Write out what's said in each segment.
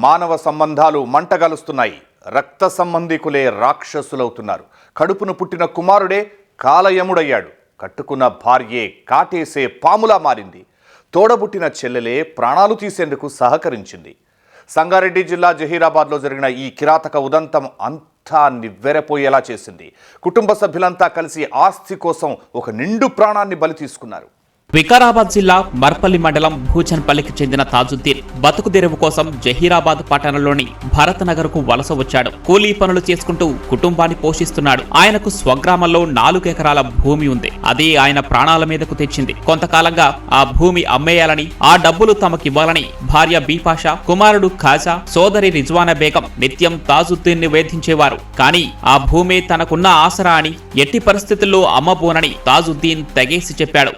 మానవ సంబంధాలు మంటగలుస్తున్నాయి. రక్త సంబంధికులే రాక్షసులవుతున్నారు. కడుపును పుట్టిన కుమారుడే కాలయముడయ్యాడు. కట్టుకున్న భార్యే కాటేసే పాములా మారింది. తోడబుట్టిన చెల్లెలే ప్రాణాలు తీసేందుకు సహకరించింది. సంగారెడ్డి జిల్లా జహీరాబాద్లో జరిగిన ఈ కిరాతక ఉదంతం అంతా నివ్వెరపోయేలా చేసింది. కుటుంబ సభ్యులంతా కలిసి ఆస్తి కోసం ఒక నిండు ప్రాణాన్ని బలి తీసుకున్నారు. వికారాబాద్ జిల్లా మర్పల్లి మండలం భూచన్పల్లికి చెందిన తాజుద్దీన్ బతుకుదెరువు కోసం జహీరాబాద్ పట్టణంలోని భరత్ నగర్ కు వలస వచ్చాడు. కూలీ పనులు చేసుకుంటూ కుటుంబాన్ని పోషిస్తున్నాడు. ఆయనకు స్వగ్రామంలో 4 ఎకరాల భూమి ఉంది. అదే ఆయన ప్రాణాల మీదకు తెచ్చింది. కొంతకాలంగా ఆ భూమి అమ్మేయాలని, ఆ డబ్బులు తమకివ్వాలని భార్య బీపాషా, కుమారుడు ఖాజా, సోదరి రిజ్వానా బేగం నిత్యం తాజుద్దీన్ ని వేధించేవారు. కానీ ఆ భూమే తనకున్న ఆసరా అని, ఎట్టి పరిస్థితుల్లో అమ్మబోనని తాజుద్దీన్ తెగేసి చెప్పాడు.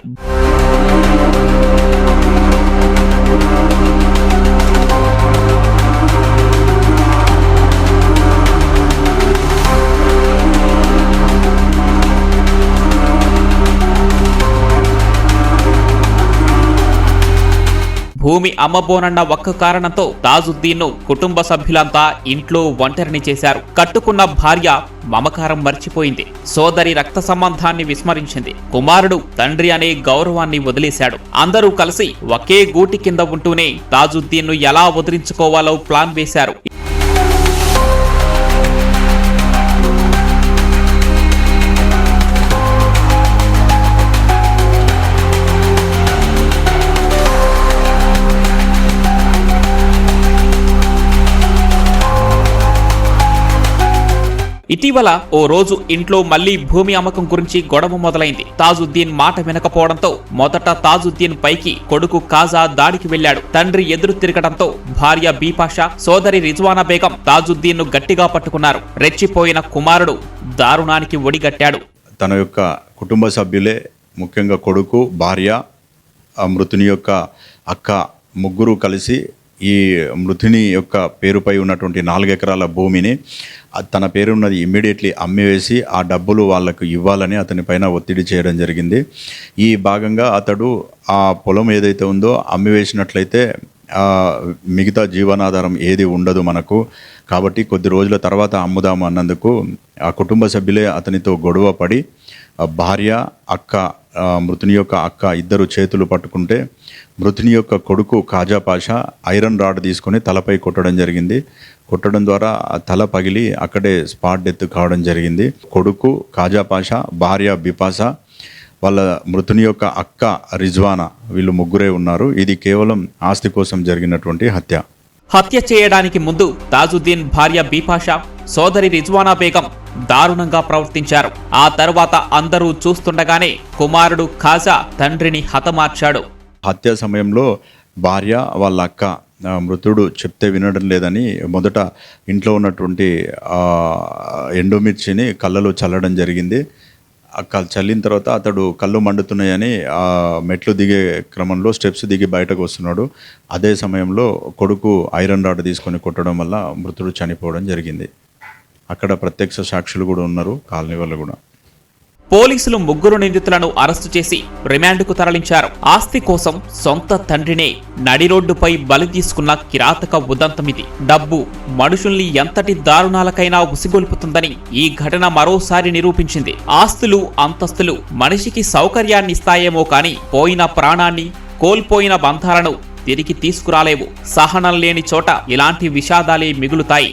భూమి అమ్మబోనన్న ఒక్క కారణంతో తాజుద్దీన్ ను కుటుంబ సభ్యులంతా ఇంట్లో ఒంటరిని చేశారు. కట్టుకున్న భార్య మమకారం మర్చిపోయింది. సోదరి రక్త సంబంధాన్ని విస్మరించింది. కుమారుడు తండ్రి అనే గౌరవాన్ని వదిలేశాడు. అందరూ కలిసి ఒకే గూటి కింద ఉంటూనే తాజుద్దీన్ ను ఎలా వదిలించుకోవాలో ప్లాన్ వేశారు. ఇటీవల ఓ రోజు ఇంట్లో మళ్లీ భూమి అమ్మకం గురించి గొడవ మొదలైంది. తాజుద్దీన్ మాట వినకపోవడంతో మొదట తాజుద్దీన్ పైకి కొడుకు ఖాజా దాడికి వెళ్లాడు. తండ్రి ఎదురు తిరగడంతో భార్య బీపాషా, సోదరి రిజ్వానా బేగం తాజుద్దీన్ ను గట్టిగా పట్టుకున్నారు. రెచ్చిపోయిన కుమారుడు దారుణానికి ఒడిగట్టాడు. తన యొక్క కుటుంబ సభ్యులే, ముఖ్యంగా కొడుకు, భార్య, మృతుని యొక్క అక్క ముగ్గురు కలిసి ఈ మృతుని యొక్క పేరుపై ఉన్నటువంటి 4 ఎకరాల భూమిని తన పేరున్నది ఇమ్మీడియట్లీ అమ్మివేసి ఆ డబ్బులు వాళ్లకు ఇవ్వాలని అతని పైన ఒత్తిడి చేయడం జరిగింది. ఈ భాగంగా అతడు ఆ పొలం ఏదైతే ఉందో అమ్మివేసినట్లయితే మిగతా జీవనాధారం ఏది ఉండదు మనకు, కాబట్టి కొద్ది రోజుల తర్వాత అమ్ముదాము అన్నందుకు ఆ కుటుంబ సభ్యులే అతనితో గొడవ పడి భార్య, అక్క, మృతుని యొక్క అక్క ఇద్దరు చేతులు పట్టుకుంటే మృతుని యొక్క కొడుకు ఖాజా పాషా ఐరన్ రాడ్ తీసుకొని తలపై కొట్టడం జరిగింది. కొట్టడం ద్వారా తల పగిలి అక్కడే స్పాట్ డెత్ కావడం జరిగింది. కొడుకు ఖాజా పాషా, భార్య బిపాసా, వాళ్ళ మృతుని యొక్క అక్క రిజ్వానా, వీళ్ళు ముగ్గురే ఉన్నారు. ఇది కేవలం ఆస్తి కోసం జరిగినటువంటి హత్య. హత్య చేయడానికి ముందు తాజుద్దీన్ భార్య బీపాషా, సోదరి రిజ్వానా బేగం దారుణంగా ప్రవర్తించారు. ఆ తర్వాత అందరూ చూస్తుండగానే కుమారుడు ఖాజా తండ్రిని హతమార్చాడు. హత్య సమయంలో భార్య వాళ్ళ అక్క మృతుడు చెప్తే వినడం లేదని మొదట ఇంట్లో ఉన్నటువంటి ఎండుమిర్చిని కళ్ళలో చల్లడం జరిగింది. చల్లిన తర్వాత అతడు కళ్ళు మండుతున్నాయని మెట్లు దిగే క్రమంలో స్టెప్స్ దిగి బయటకు వస్తున్నాడు. అదే సమయంలో కొడుకు ఐరన్ రాడ్ తీసుకొని కొట్టడం వల్ల మృతుడు చనిపోవడం జరిగింది. అక్కడ ప్రత్యక్ష సాక్షులు కూడా ఉన్నారు, కాలనీ వాళ్ళు కూడా. పోలీసులు ముగ్గురు నిందితులను అరెస్టు చేసి రిమాండ్కు తరలించారు. ఆస్తి కోసం సొంత తండ్రినే నడి రోడ్డుపై బలి తీసుకున్న కిరాతక ఉదంతమిది. డబ్బు మనుషుల్ని ఎంతటి దారుణాలకైనా ఉసిగొల్పుతుందని ఈ ఘటన మరోసారి నిరూపించింది. ఆస్తులు, అంతస్తులు మనిషికి సౌకర్యాన్ని ఇస్తాయేమో కానీ పోయిన ప్రాణాన్ని, కోల్పోయిన బంధాలను తిరిగి తీసుకురాలేవు. సహనం లేని చోట ఇలాంటి విషాదాలే మిగులుతాయి.